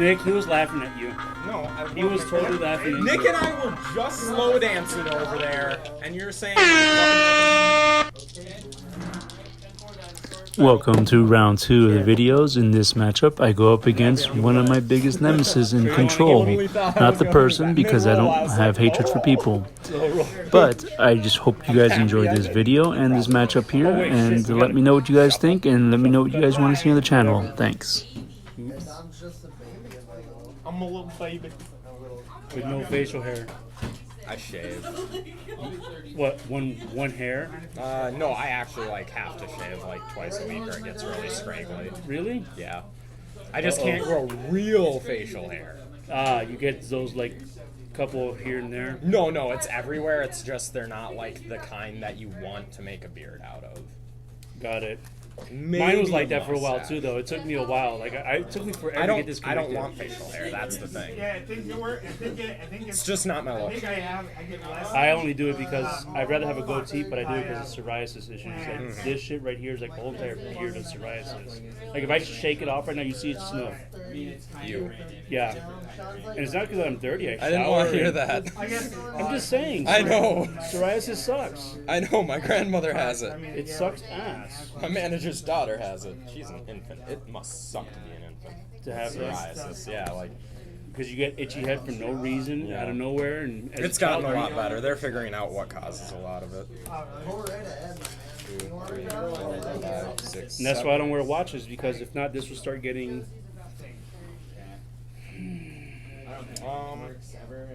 Nick, he was laughing at you. No, He was totally laughing at Nick you. and I were just slow dancing over there, and you're saying. Welcome to round 2 of the videos. In this matchup, I go up against one of my biggest nemesis in control. Not the person, because I don't have hatred for people. But I just hope you guys enjoyed this video and this matchup here, and let me know what you guys think, and let me know what you guys want to see on the channel. Thanks. I'm a little baby. With no facial hair. I shave. What, one hair? No, I actually have to shave twice a week or it gets really scraggly. Really? Yeah. I just can't grow real facial hair. You get those couple here and there? No, it's everywhere. It's just they're not the kind that you want to make a beard out of. Got it. Maybe mine was like that for a while too, though. It took me a while. It took me forever to get this connected. I don't want facial hair. That's the thing. Yeah, I think it's just not my look. I get less. I only do it because I'd rather have a goatee, but I do it because of psoriasis issues. This shit right here is the whole entire beard of psoriasis. If I shake it off right now, you see it's snow. You. Yeah. And it's not because I'm dirty. I didn't want to hear that. I'm just saying. I know. Psoriasis sucks. I know. My grandmother has it. It sucks ass. My manager's daughter has it. She's an infant. It must suck to be an infant. To have psoriasis, yeah, because you get itchy head for no reason, out of nowhere, and it's gotten a lot better. They're figuring out what causes a lot of it. 2, 3, 4, 5, 6, and that's why I don't wear watches, because if not, this will start getting.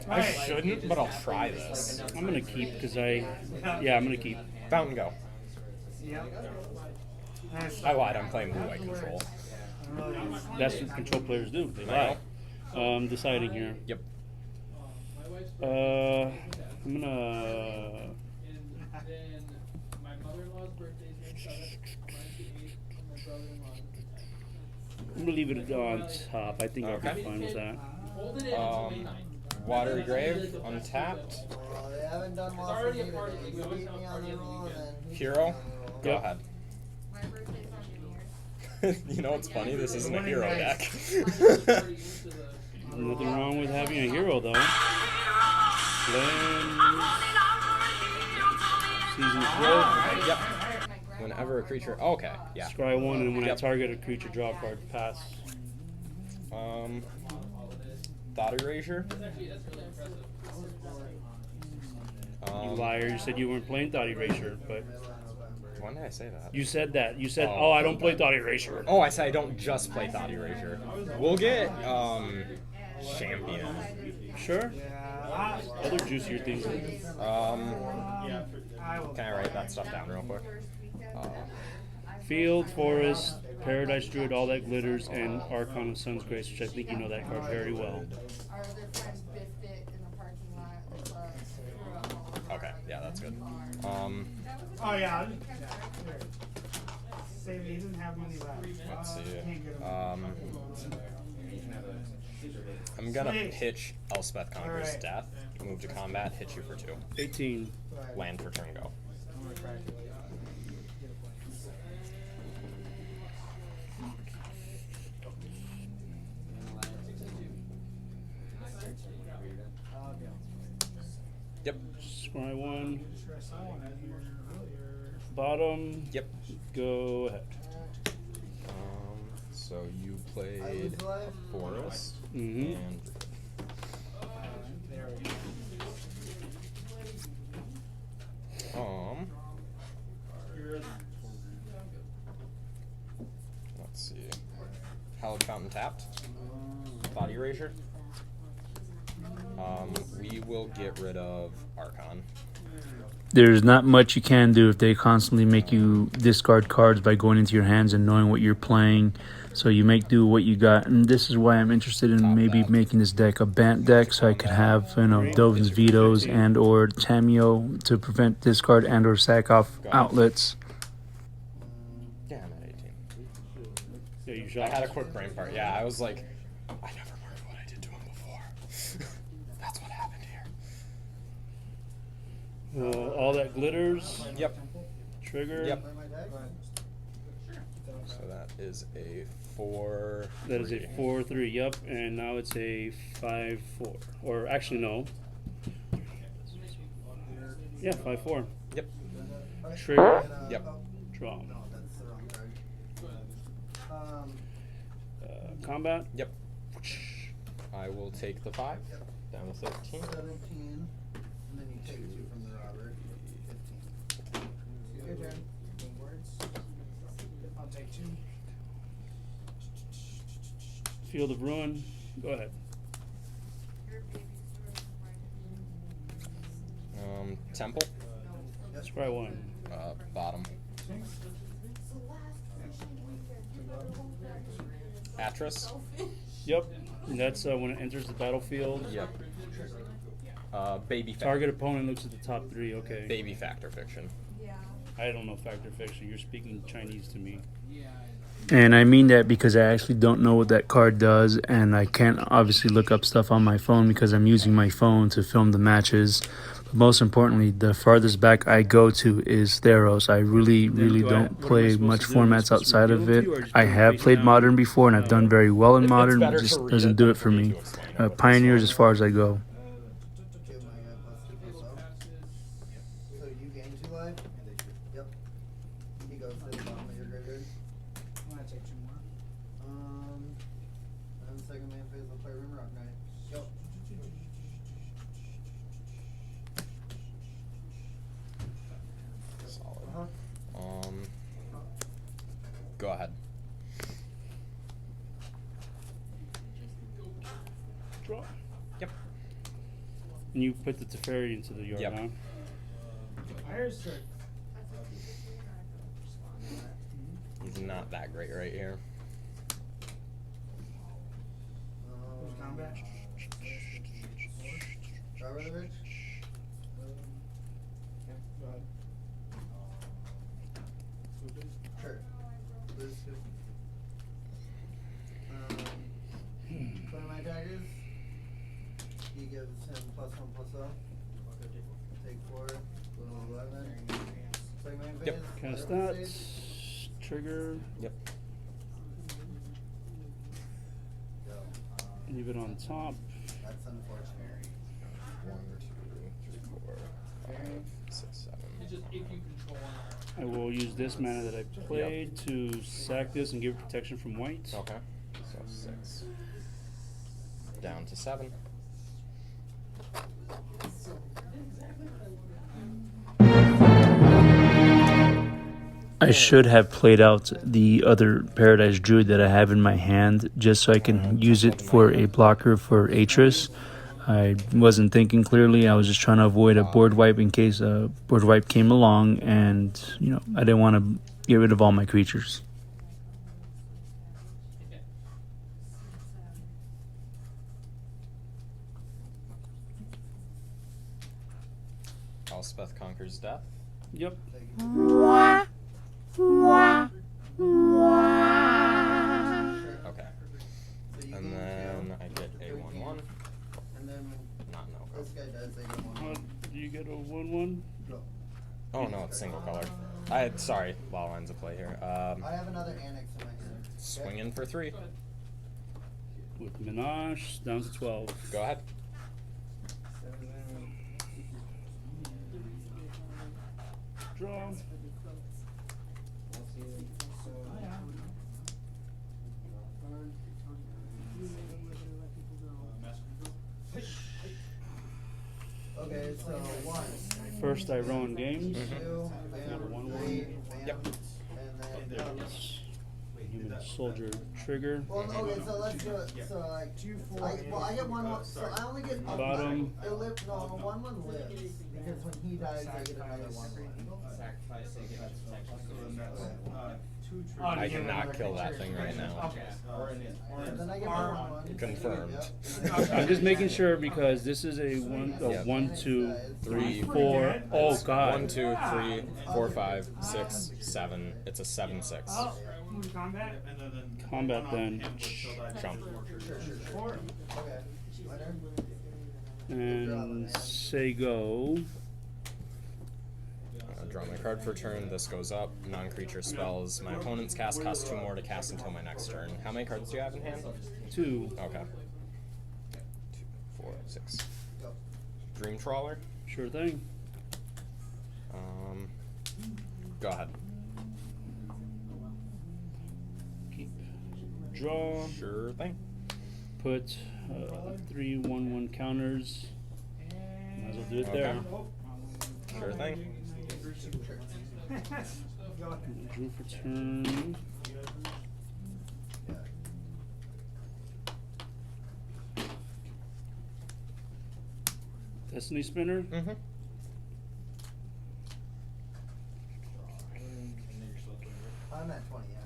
I shouldn't, but I'll try this. I'm gonna keep I'm gonna keep. Fountain go. I lied. I'm playing blue white control. That's what control players do. They lie. Deciding here. Yep. I'm gonna leave it on top. I think I'll be fine with that. Watery Grave, untapped. They haven't done well for me, but they beat me on the roll, and Hero, go ahead. You know what's funny? This isn't a hero deck. Nothing wrong with having a hero, though. Season growth. Yep. Whenever a creature. Oh, okay. Yeah. Scry 1, and when I target a creature, draw a card. Pass. Thought Erasure. You liar! You said you weren't playing Thought Erasure, but. When did I say that? You said that. You said, "Oh, I don't play Thought Erasure." Oh, I said I don't just play Thought Erasure. We'll get Champion. Sure. Other juicier things. Can I write that stuff down real quick? Field, Forest, Paradise Druid, All That Glitters, and Archon of Sun's Grace, which I think you know that card very well. Okay, yeah, that's good. Oh yeah. Save me. He doesn't have money left. Let's see. I'm gonna pitch Elspeth Conqueror's Death. Move to combat. Hit you for 2. 18. Land for turn go. Yep. Scry 1. Bottom. Yep. Go ahead. So you played a Forest. Mm-hmm. And let's see. Hallowed Fountain tapped. Thought Erasure. We will get rid of Archon. There's not much you can do if they constantly make you discard cards by going into your hands and knowing what you're playing. So you make do what you got. And this is why I'm interested in maybe making this deck a Bant deck, so I could have, Dovin's Vetoes and or Tameo to prevent discard and or sack off outlets. Yeah, I'm at 18. Yeah, you I shot. had a quick brain fart. Yeah, I was like, I never marked what I did to him before. That's what happened here. All That Glitters. Yep. Trigger. Yep. So that is a 4. That is a 4-3. Yep, and now it's a 5-4. Or actually, no. Yeah, 5-4. Yep. Trigger. Yep. Draw. No, that's the wrong card. Combat. Yep. I will take the 5. Down to 13. 17, and then you take 2 from the robber. 15. Your turn. I'll take 2. Field of Ruin. Go ahead. Temple. Scry 1. Bottom. Atris. Yep. And that's when it enters the battlefield. Yep. Baby factor. Target opponent looks at the top 3. Okay. Baby factor fiction. I don't know Factor Fiction. You're speaking Chinese to me. And I mean that because I actually don't know what that card does, and I can't obviously look up stuff on my phone because I'm using my phone to film the matches. But most importantly, the farthest back I go to is Theros. I really don't play much formats outside of it. I have played Modern before, and I've done very well in Modern, but it just doesn't do it for me. Pioneer's as far as I go. Give my guy +2 plus up. So you gain 2 life? Yep. He goes to the bottom of your graveyard. I'm gonna take 2 more. And the second main phase, I'll play Rimrock Knight. Yep. Solid. Go ahead. Draw. Yep. And you put the Teferi into the yard, Yep. huh? Fire's turn. He's not that great right here. Who's combat? Robert? Go ahead. Sure. Lose 2. One of my attackers. He gives him +1/+0. Take 4. Go to 11. Second main phase. Yep. Cast second that. stage. Trigger. Yep. Go. Leave it on top. That's unfortunate. 1, 2, 3, 4, 5, 6, 7. I will use this mana that I played to sack this and give it protection from white. Okay. So 6. Down to 7. I should have played out the other Paradise Druid that I have in my hand just so I can use it for a blocker for Atris. I wasn't thinking clearly. I was just trying to avoid a board wipe in case a board wipe came along, and I didn't want to get rid of all my creatures. Elspeth Conquers Death. Yep. Okay. And then I get a 1/1. And then Not no. this guy does, they get 1. Do you get a 1/1? Go. Oh no, it's single color. Sorry, law lines of play here. I have another annex in my hand. Swing in for 3. With Menace, down to 12. Go ahead. Draw. Okay, so 1. First I run games. 2, Got a bam, 1/1. 3, Yep. bam, and then comes. Human Soldier trigger. Well, okay, so let's do it. So like 2, 4. I get 1/1. So I only get Bottom. It lives. No, 1/1 lives because when he dies, I get another 1/1. I cannot kill that thing right now. And then I get my 1/1. Confirmed. Yep. I'm just making sure because this is a 1, 2, 3, 4. Oh God. 1, 2, 3, 4, 5, 6, 7. It's a 7/6. Who's combat? Combat then. Trump. Four. Okay. My turn. And say go. Draw my card for turn. This goes up. Non-creature spells. My opponent's cast costs 2 more to cast until my next turn. How many cards do you have in hand? 2. Okay. 2, 4, 6. Dream Trawler. Sure thing. Go ahead. Keep. Draw. Sure thing. Put 3 1/1 counters. Might as well do it Okay. there. Sure thing. Drew for turn. Destiny Spinner. Mm-hmm. I'm at 20, yeah.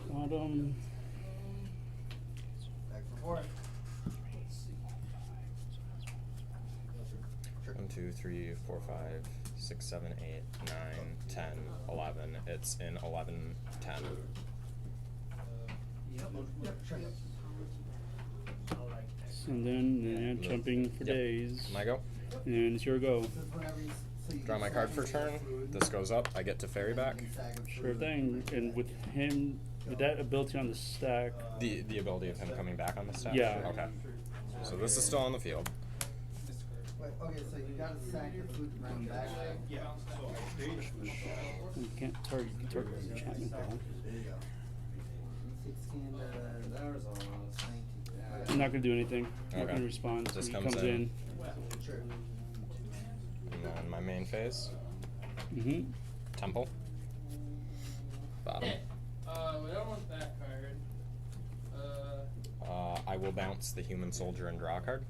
Bottom. Back for 4. 1, 2, 3, 4, 5, 6, 7, 8, 9, 10, 11. It's in 11, 10. Sure. And then jumping for Yep. days. My go. And it's your go. This is whenever you Draw my card for turn. This goes up. I get to fairy back. Sure thing. And with him, with that ability on the stack, The ability of him coming back on the stack? Yeah. Okay. So this is still on the field. Wait, okay, so you gotta sack the food to bring him back. you can't target the enchantment though. There you go. 16 to 19. I'm not gonna do anything. I'm not Okay. gonna respond. Just He comes comes in. in. Sure. And then my main phase. Mm-hmm. Temple. Bottom. We don't want that card. I will bounce the human soldier and draw a card.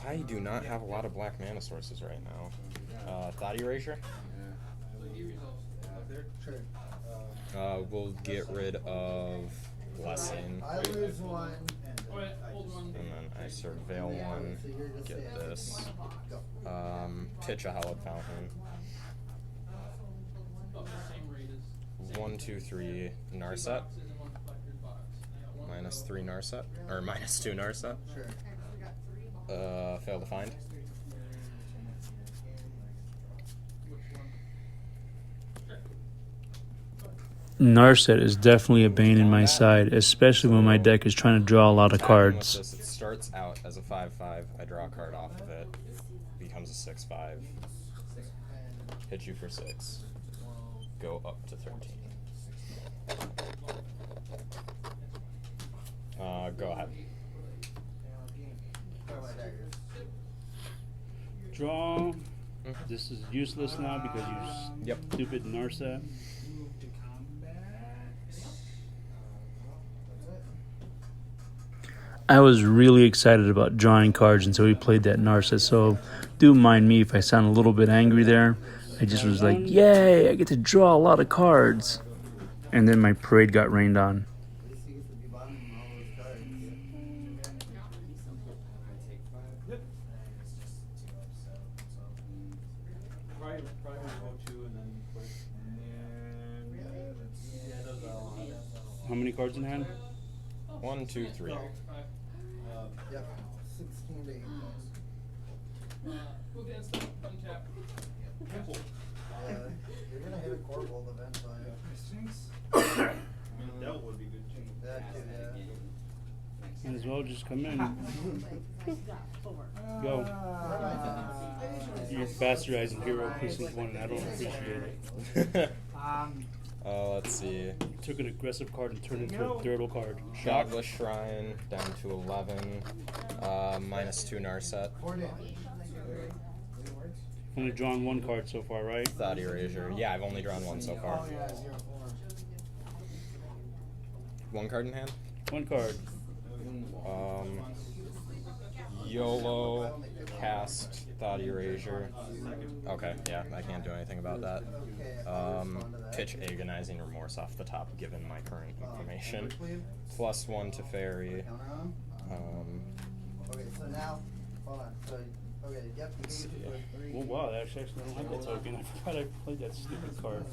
I do not have a lot of black mana sources right now. Thought Erasure. Sure. We'll get rid of Blessing. I lose 1. Hold one. And then I surveil one. So you're just Get saying- this. Go. Pitch a Hallowed Fountain. About the same rate as. 1, 2, 3 Narset. Minus 3 Narset. Or minus 2 Narset. Sure. Fail to find. Narset is definitely a bane in my side, especially when my deck is trying to draw a lot of Attacking with cards. this, it starts out as a 5/5. I draw a card off of it. Becomes a 6/5. Hit you for 6. Go up to 13. Go ahead. Throw my daggers. Draw. This is useless now because you Yep. stupid Narset. Move to combat. I was really excited about drawing cards until we played that Narset, so do mind me if I sound a little bit angry there. I just was like, yay, I get to draw a lot of cards. And then my parade got rained on. At least he gets to be bottom on all those cards. Probably gonna go 2 and then put. Yeah, those are all. How many cards in hand? 1, 2, 3. Yep. 16 to 8. Who gets the untap? You're gonna hit a Corvold eventually. I mean, that would be good too. That too, yeah. Might as well just come in. Go. You're bastardizing Hero Precinct 1 and I don't appreciate it. Let's see. You took an aggressive card and turned it into a durable card. Shock. Godless Shrine down to 11. Minus 2 Narset. 4 damage. Only drawn 1 card so far, right? Thought Erasure. Yeah, I've only drawn 1 so far. 1 card in hand. 1 card. YOLO, cast, Thought Erasure. Okay, yeah, I can't do anything about that. Pitch Agonizing Remorse off the top, given my current information. +1 to Fairy. Okay, so now, hold on. So, okay, yep, you Let's gave it Oh wow, actually I don't have that token. I forgot I played that stupid card.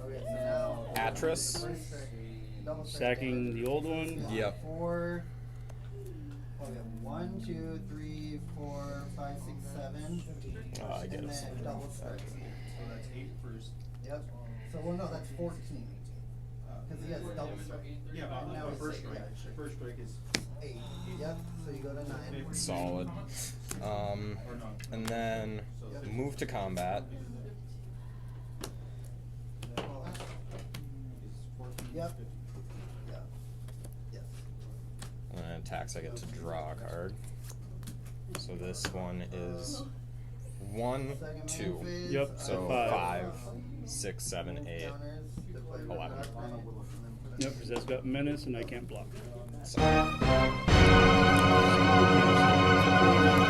Okay, so now Atris. first strike, double strike Sacking the old one. Yep. 4. Okay, 1, 2, 3, 4, 5, 6, 7. Oh, I get And it. then double strike. So that's 8 first. Yep. So well, no, that's 14. Because he has double strike. Yeah, And now but he's first safe, strike. yeah. First strike is 8. Yep. So you go to 9. Solid. And then move to combat. Yep. Yep. Yes. And then attacks, I get to draw a card. So this one is 1, Second 2. main phase, Yep, So Five. 5, 6, 7, 8. counters to play red 11. dot thing, and then put it Yep, because that's got menace and I can't block. So,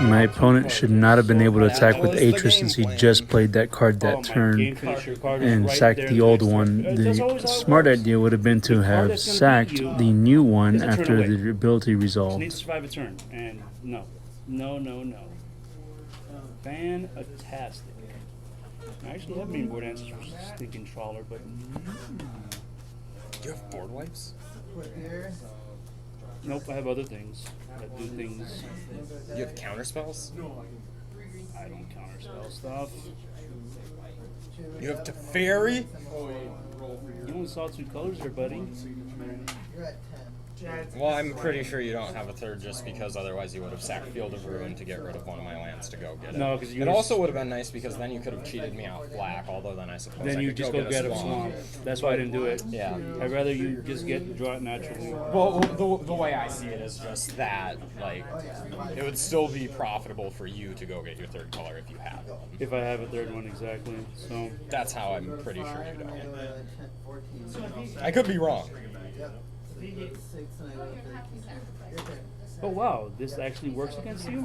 My opponent should not have been able to attack with That was the Atris since he game plan. just played that card that Oh, my game turn finisher card is and right sacked there the in old next one. turn. That's always The how it smart works. idea would have been to The card have that's gonna sacked beat you the new one is a turn after away. the ability Just resolved. needs to survive a turn. And no. No, no, no. Fantastic. I actually have mainboard answers for stinking trawler, but do you have board wipes? Put here. nope, I have other things that do things. You have counter spells? I don't counterspell stuff. You have Teferi? You only saw 2 colors there, buddy. You're at 10. Well, I'm pretty sure you don't have a third just because otherwise you would have sacked Field of Ruin to get rid of one of my lands to go get it. No, 'cause you It were- also would have been nice because then you could have cheated me out black, although then I suppose Then I you could just go go get get a a swamp. swamp. That's why I didn't do it. Yeah. I'd rather you just draw it naturally. Well, the way I see it is just that, like, it would still be profitable for you to go get your third color if you have one. If I have a third one, exactly. So, That's how I'm pretty sure you I go don't. to 10, 14. I could be wrong. Yep. So you go to 6 and I go to 13. Your turn. oh wow, this actually works against you?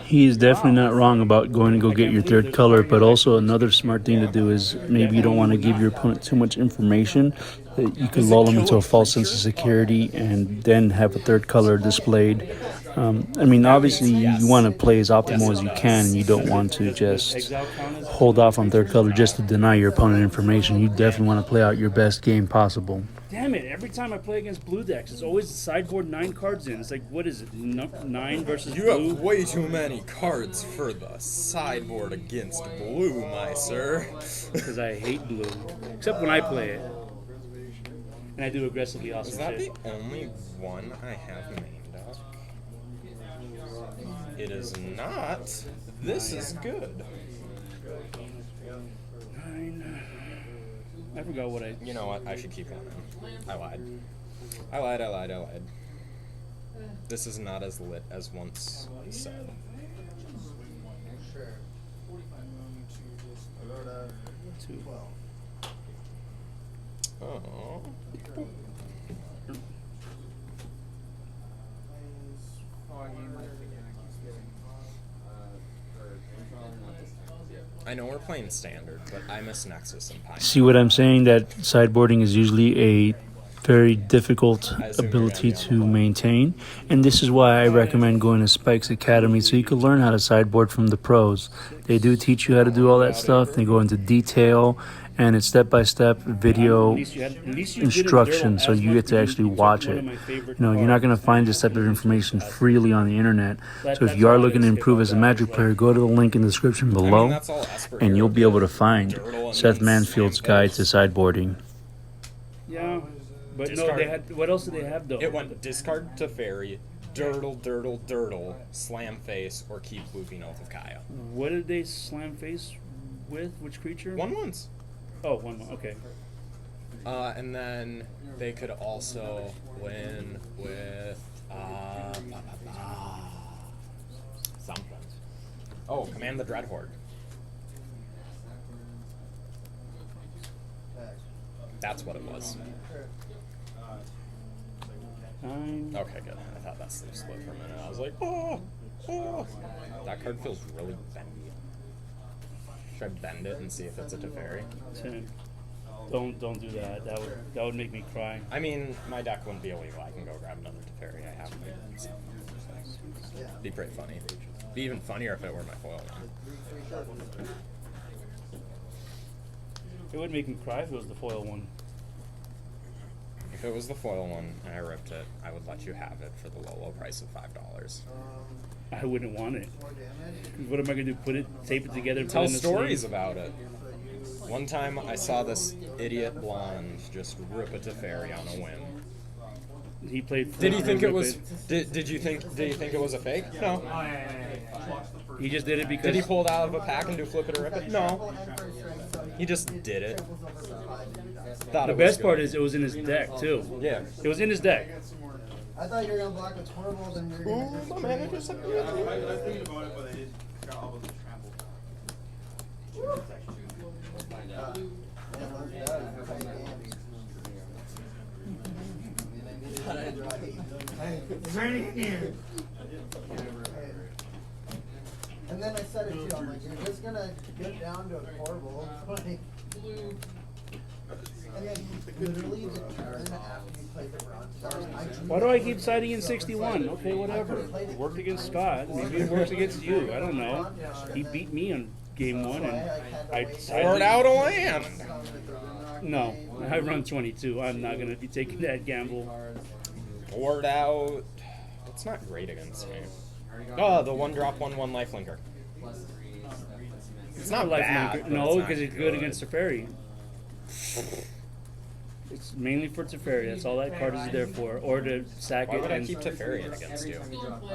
He is definitely not wrong about going to go get your third color, but also another smart thing to do is maybe you don't want to give your opponent too much information. That you could lull them into a false sense of security and then have a third color displayed. I mean, obviously you want to play as optimal as you can, and you don't want to just Exile count as hold off on third color just to deny your opponent information. You definitely want to play out your best game possible. Damn it, every time I play against blue decks, it's always sideboard 9 cards in. It's like, what is it, 9 versus You blue? have way too many cards for the sideboard against blue, my sir. Because I hate blue. Except when I play it. And I do aggressively awesome Is that shit. the only one I have named up? It is not. This is good. 9. I forgot what I... You know what? I should keep one in. I lied. I lied. This is not as lit as once said. Sure. I'll go to 2. 12. Oh. I know we're playing standard, but I miss Nexus and Pine. See what I'm saying? That sideboarding is usually a very difficult I assume you're ability gonna be to on the maintain, and this is why I recommend going to Spike's Academy so you can learn how to sideboard from the pros. They do teach you how to do all that stuff. They go into detail, and it's step-by-step video At least you did instruction, it so you get to actually watch it. You know, you're not going to find this type of information freely on the internet. So if you are looking to improve as a Magic player, go to the link in the description I mean, below, that's all Esper and you'll be able to find Dirtle and Seth then Mansfield's Slam guide Face. to sideboarding. Yeah. But no, Discard. they had... What else did they have, though? It went discard to fairy, dirtle, slam face, or keep looping Oath of Kaya. What did they slam face with? Which creature? 1/1s. Oh, 1/1. Okay. And then they could also win with something. Oh, Command the Dread Horde. That's what it was. 9. Okay, good. I thought that sleep split for a minute. I was like, oh. That card feels really bendy. Should I bend it and see if it's a Teferi? 10. Don't do that. That would make me cry. I mean, my deck wouldn't be illegal. I can go grab another Teferi. I have to. So. Be pretty funny. Be even funnier if it were my foil one. It would make me cry if it was the foil one. If it was the foil one and I ripped it, I would let you have it for the low price of $5. I wouldn't want it. More damage. What am I gonna do? Tape it together? Put it Tell in the stories sleeve? about it. One time I saw this idiot blonde just rip a Teferi on a whim. He played. Did he think it rip was? Did you think it was a fake? No. He just did it because Did he pull it out of a pack and do flip it or rip it? No. Triple and first strike, so He just did it. triples over for 5 and you die. Thought the it was best part good. is it was in his deck too. Yeah. It was in his deck. I thought you were gonna block with Torvald and you're Ooh, gonna just my man, I just I was thinking about it, but I didn't forgot all about the trample. Is there anything here? And then I said it too, I'm like, you're just gonna get down to a Torvald, like, Blue. and then literally the turn after you play the bronze stars, I drew. Why do I keep siding in 61? Okay, whatever. It worked against Scott. Maybe it works against you. I don't know. He beat me on game 1, and I Poured out a land. No, I run 22. I'm not gonna be taking that gamble. Poured out. It's not great against me. Oh, the 1-drop 1/1 lifelinker. It's not Life bad. Linker. but No, it's not because it's good against Teferi. It's mainly for Teferi. That's all that card is there for. Or to sack Why it would I and keep Teferi in against you?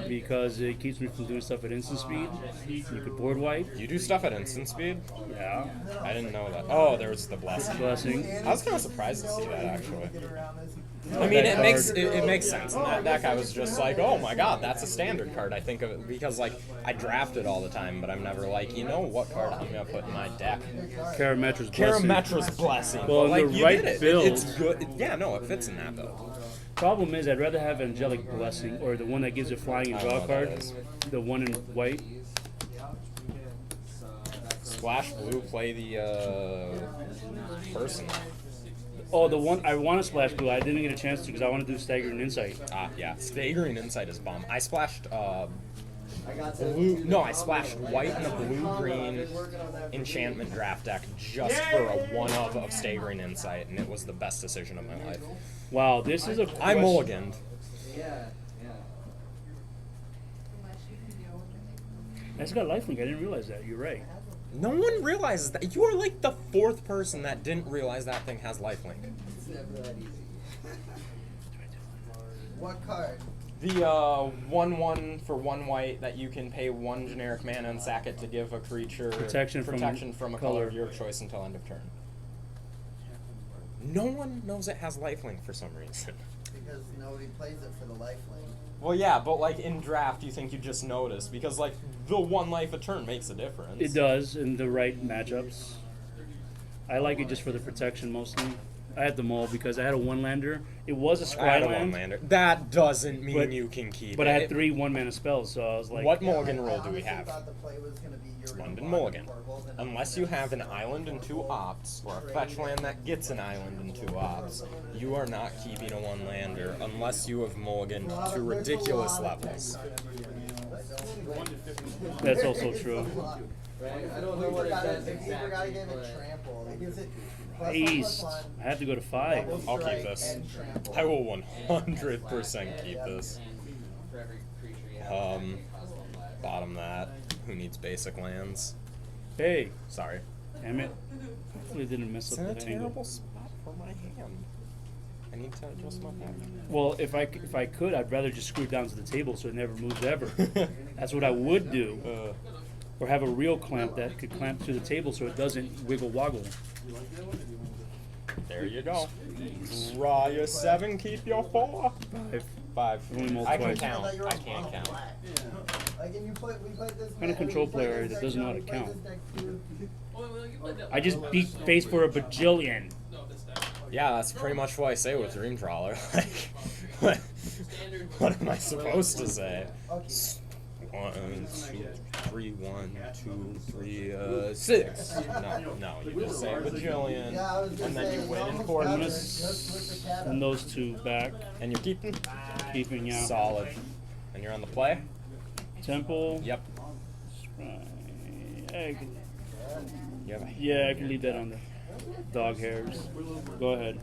because it keeps me from doing stuff at instant speed. You could board wipe. You do stuff at instant speed? Yeah. I didn't know that. Oh, there's the blessing. Blessing. I was kind of surprised to see that actually. Get around this. I mean, That it makes sense. And that guy was just like, oh my god, that's a standard card. I think of it because like I draft it all the time, but I'm never like, you know what card I'm gonna put in my deck. Karametra's Blessing. Karametra's blessing. Well, but, in like, the you right did it. build- It's good. Yeah, no, it fits in that build. Problem is, I'd rather have Angelic Blessing or the one that gives a flying and I don't draw know what card. that is. The one in white. Splash blue, play the person. Oh, the one I want to splash blue. I didn't get a chance to because I want to do staggering insight. Ah, yeah. Staggering Insight is bomb. I splashed I got blue. No, I splashed white and a blue-green enchantment draft deck just for a one-of Staggering Insight, and it was the best decision of my life. Wow, this is a I question. mulliganed. That's got lifelink. I didn't realize that. You're right. No one realizes that. You are like the 4th person that didn't realize that thing has lifelink. It's never that easy. What card? The 1/1 for 1 white that you can pay 1 generic mana and sack it to give a creature Protection from from a color of your choice until end of turn. No one knows it has lifelink for some reason. Because nobody plays it for the lifelink. Well, yeah, but like in draft, you think you just notice because like the 1 life a turn makes a difference. It does in the right matchups. I like it just for the protection mostly. I had them all because I had a 1-lander. It was a I had a Scryland, 1-lander. That doesn't mean But- you can keep but it. I had 3 1-mana spells, so I was like, What Yeah, mulligan I roll do we honestly have? thought the play was gonna be you're gonna London block mulligan. Torvald and Unless you have an island and 2 ops, or a fetch land that gets an island and 2 ops, you are not keeping a 1-lander unless you have mulliganed to ridiculous levels. that's also true. I don't know what it does exactly. You forgot to give it trample. It gives it East. I have to go to 5. I'll keep this. I will 100% keep this. Bottom that. Who needs basic lands? Hey, Sorry. damn it. Hopefully it didn't mess It's up in a the angle. terrible spot for my hand. I need to adjust my hand. Well, if I could, I'd rather just screw it down to the table so it never moves ever. That's what I would do. Or have a real clamp that could clamp to the table so it doesn't wiggle woggle. There you go. Draw your 7, keep your 4. 5. Only rolled I can twice. count. I can't count. Like, and we played this. Kind of control player that doesn't know how to we played count. this deck too. Oh, well, you played that I just beat face for a bajillion. No, this time. Yeah, that's pretty much what I say with Dream Trawler. Like, what, Standard. what am I supposed to say? Okay. 1, 2, 3, 1, 2, 3, 6. No, you just say bajillion, Yeah, I was gonna and then say, you it's win in almost 4 better minutes, just with the cat And up. those 2 back. and you're keeping. Keeping, yeah. Solid. And you're on the play? Temple. Yep. I can, You have a yeah, I can leave that on there. Dog hairs. Go ahead.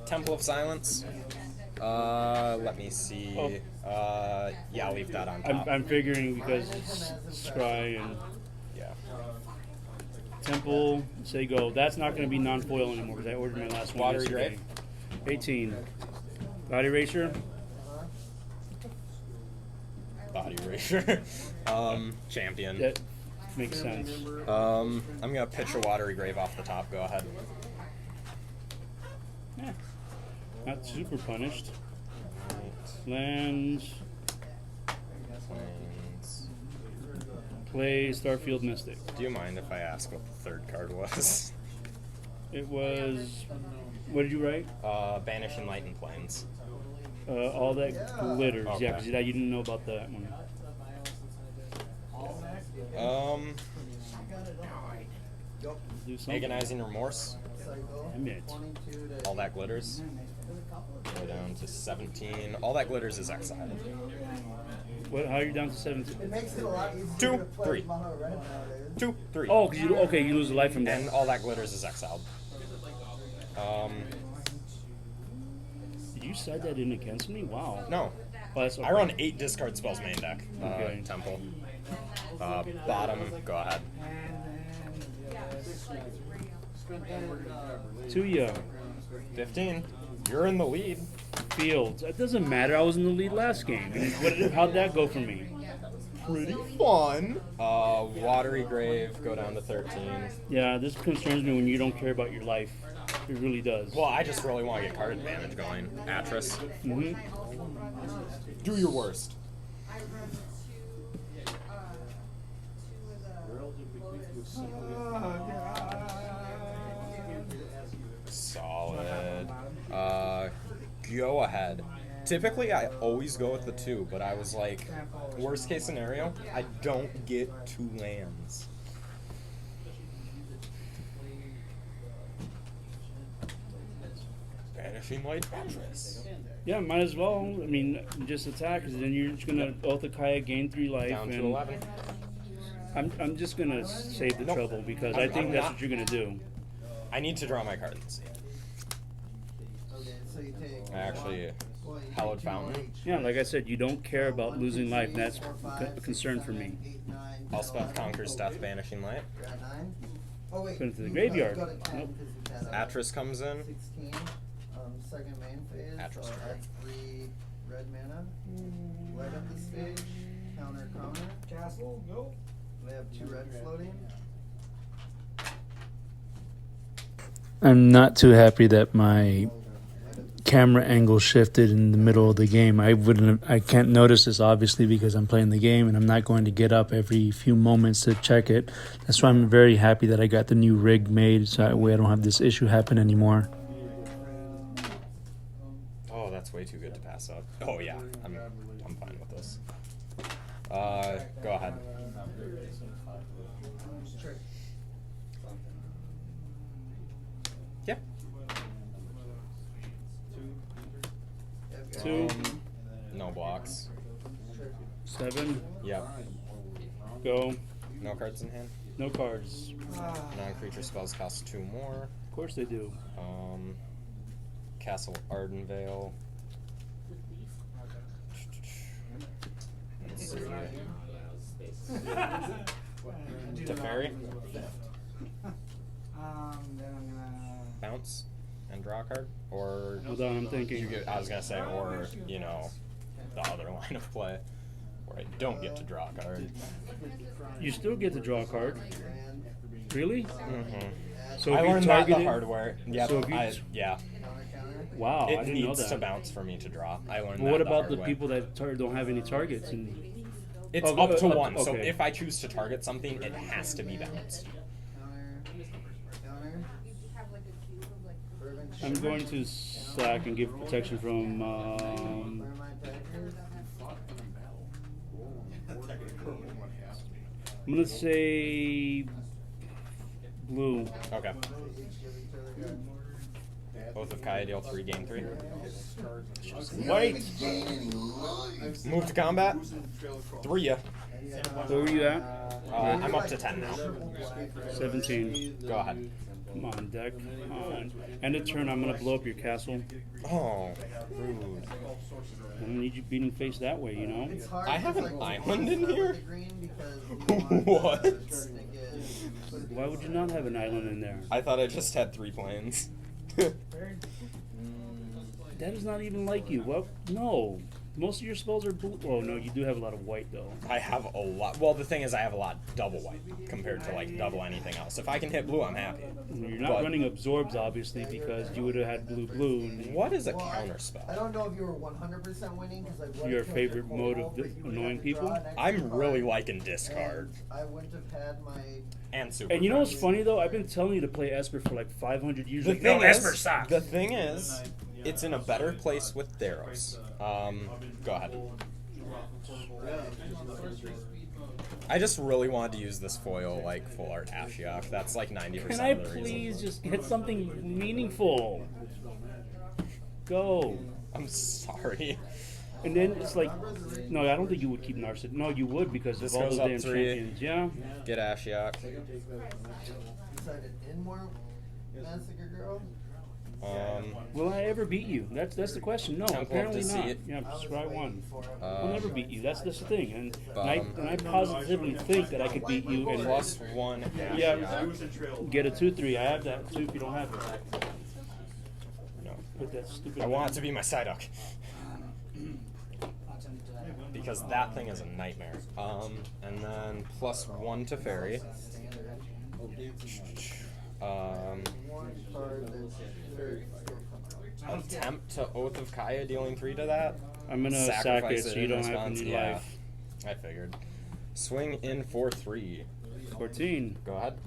Temple of Silence. Let me see. Yeah, I'll leave that on top. I'm figuring because it's Scry and Yeah. Temple, say go. That's not going to be non-foil anymore because I ordered my last one Watery yesterday. Grave. 18. Body Eraser. Body erasure. Champion. That makes sense. I'm gonna pitch a Watery Grave off the top. Go ahead. Yeah. Not super punished. Lands. Plains. Play Starfield Mystic. Do you mind if I ask what the third card was? It was. What did you write? Banishing Light and Plains. All that glitters. Okay. Yeah, because you didn't know about that one. Do something. Agonizing Remorse. Damn it. All that glitters. Go down to 17. All that glitters is exiled. What? How are you down to 17? It makes it a lot easier 2, to play 3. mono red nowadays. 2, 3. Oh, cause you you lose a life from that. And all that glitters is exiled. Did you side that in against me? Wow. No. Oh, that's okay. I run 8 discard spells main deck. Okay. Temple. Bottom, go ahead. To you. 15. You're in the lead. Fields. It doesn't matter. I was in the lead last game. And how'd that go for me? Pretty fun. Watery Grave, go down to 13. Yeah, this concerns me when you don't care about your life. It really does. Well, I just really want to get card advantage going. Atris. Mm-hmm. Do your worst. Solid. Go ahead. Typically, I always go with the 2, but I was like, worst case scenario, I don't get 2 lands. Banishing Light Atris. Yeah, might as well. I mean, just attack, because then you're just gonna Ulthakaya gain 3 life. Down to and 11. I'm just gonna save the Nope. trouble because I'm I think that's not. what you're gonna do. I need to draw my cards. Okay, so you take. I actually, Hallowed Fountain. Yeah, like I said, you don't care about losing life, and that's a concern for me. Elspeth Conquers Death, Banishing Light. Oh, wait. Put it to the you graveyard. got a 10 Nope. 'cause you've had a Atris comes in. 16. Second main phase. Atris trigger. Add 3 red mana. Light up the stage. Counter. Castle, go. We have 2 red floating. I'm not too happy that my camera angle shifted in the middle of the game. I can't notice this obviously because I'm playing the game and I'm not going to get up every few moments to check it. That's why I'm very happy that I got the new rig made so that way I don't have this issue happen anymore. Oh, that's way too good to pass up. Oh yeah, I'm fine with this. Go ahead. Yeah. 2, No blocks. 7, Yep. go. No cards in hand. No cards. Non-creature spells cost 2 more. Of course they do. Castle Ardenvale. Let's see. Teferi. Then I'm gonna. Bounce and draw a card, or Hold on, I'm thinking. I was gonna say, or the other line of play, where I don't get to draw a card. You still get to draw a card. Really? Mm-hmm. So I if you learned that the targeted- hard way. Yep. So if you- Yeah. Wow, I It didn't know needs that. to bounce for me to draw. I learned But that what the about hard the way. people that don't have any targets? And It's Oh, up to up- one. So okay. if I choose to target something, it has to be bounced. I'm going to sack and give protection from. I'm gonna say blue. Okay. Both of Kaya deal 3, gain 3. White. Move to combat. 3 ya. Where were you at? I'm up to 10 now. 17. Go ahead. Come on, deck. Come on. End of turn, I'm going to blow up your castle. Oh, rude. I don't need you beating face that way, you know? It's hard I 'cause, have an like, island in with the here? green because you want What? the turn to get- Why would you not have an island in there? I thought I just had 3 planes. That is not even like you. Well, no. Most of your spells are blue. Oh, no, you do have a lot of white, though. I have a lot. Well, the thing is, I have a lot double white compared to like double anything else. If I can hit blue, I'm happy. You're not But- running absorbs, obviously, because you would have had blue. And What is a Well, counter I spell? don't know if you were 100% winning because I would Your have killed favorite your mode Bogles, of but you would annoying have to draw people? an extra I'm really card, liking discard and I wouldn't have had my. and super. And you know what's friends. funny, though? I've been telling you to play Esper for like 500 years. The Like, thing no, is, Esper sucks. the thing is, it's in a better place with Theros. Go ahead. I just really wanted to use this foil like full art Ashiok. That's like 90% Can I of the please reason. just hit something meaningful? Go. I'm sorry. And then it's like, no, I don't think you would keep Narset. No, you would because This of all goes those up damn 3. champions. Yeah. Get Ashiok. Decided in more massacre girl. Will I ever beat you? That's the question. No, Temple of apparently not. Deceit. Yeah, I was try waiting one. for it. I'll never beat you. That's the thing. And Bottom. I positively think that I could beat you and Plus 1 Yeah. Ashiok. get a 2-3. I have that too if you don't have it. No. Put that stupid. I want it to be my Psyduck. Because that thing is a nightmare. And then plus 1 to Fairy. One card that's very still coming out. Attempt to Oath of Kaya, dealing 3 to that. I'm gonna sack it Sacrifice so you in don't have response. any Yeah, life. I figured. Swing in for 3. 14. Go ahead.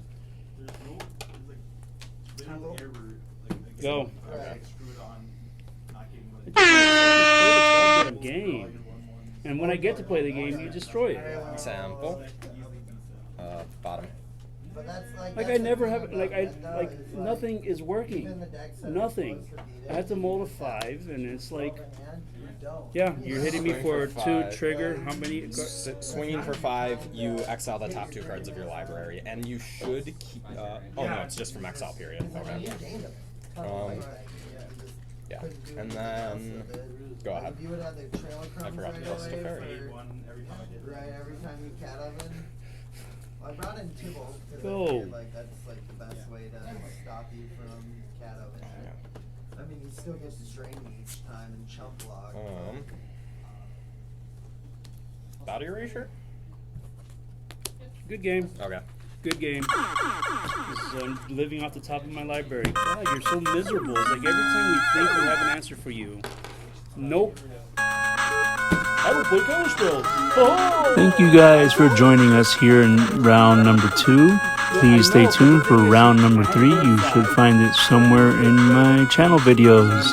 Go. Okay. Play the game. And when I get to play the game, you destroy it. Sample. Bottom. But that's Like that's I the never thing have, about like I, that, though, like is, nothing is even working. the deck said it's Nothing. supposed to beat I it, have to mold a but 5, and it's like, hand, you don't. yeah, you're hitting me Swing for for 2 5. trigger. How many? Swinging for 5, you exile the top 2 cards of your library, and you should keep. Oh no, it's just from exile period. Okay. Yeah, and then go ahead. You would have the trailer crumbs forgot right to list away a fairy. for- Right, every time you cat oven. Well, I brought in Tibble because Go. I figured like that's like the best way to stop you from cat oven. I mean, he still gets drained each time and chump block. Body erasure? Good game. Okay. Good game. This is, living off the top of my library. God, you're so miserable. It's like every time we think we have an answer for you, nope. I will play counter spells. Oh! Thank you guys for joining us here in round number 2. Please stay tuned for round number 3. You should find it somewhere in my channel videos.